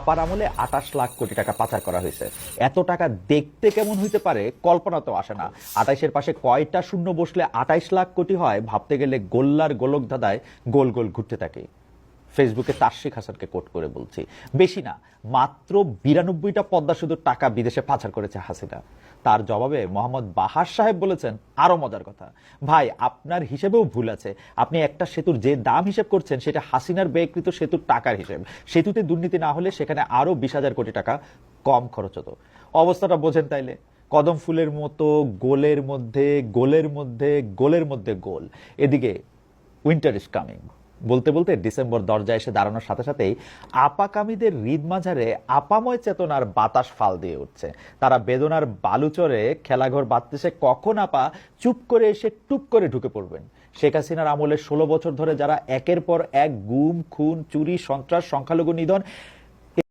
আপার আমলে 28 লাখ কোটি টাকা পাচার করা হয়েছে। এত টাকা দেখতে কেমন হইতে পারে কল্পনা তো আসে না। 28-এর পাশে কয়টা শূন্য বসলে 28 লাখ কোটি হয় ভাবতে গেলে গোল্লার গোলক ধাঁধায় গোল গোল ঘুরতে থাকে। ফেসবুকে তারশিক হাসানকে কোট করে বলছি, বেশি না, মাত্র 92টা পদ্মা সেতুর টাকা বিদেশে পাচার করেছে হাসিনা। তার জবাবে মোহাম্মদ বাহার সাহেব বলেছেন আরো মজার কথা, ভাই আপনার হিসেবেও ভুল আছে। আপনি একটা সেতুর যে দাম হিসেব করছেন সেটা হাসিনার ব্যয়কৃত সেতুর টাকার হিসেব। সেতুতে দুর্নীতি না হলে সেখানে আরো 20,000 কোটি টাকা কম খরচ হতো। অবস্থাটা বোঝেন তাইলে, কদম ফুলের মতো গোলের মধ্যে গোলের মধ্যে গোলের মধ্যে গোল। এদিকে উইন্টার ইজ কামিং বলতে বলতে ডিসেম্বর দরজায় এসে দাঁড়ানোর সাথে সাথেই আপাকামীদের হৃদ মাঝারে আপাময় চেতনার বাতাস ফাল দিয়ে উঠছে। তারা বেদনার বালুচরে খেলাঘর বাঁধতেছে কখন আপা চুপ করে এসে টুপ করে ঢুকে পড়বেন। শেখ হাসিনার আমলে 16 বছর ধরে যারা একের পর এক গুম খুন চুরি সন্ত্রাস সংখ্যালঘু নিধন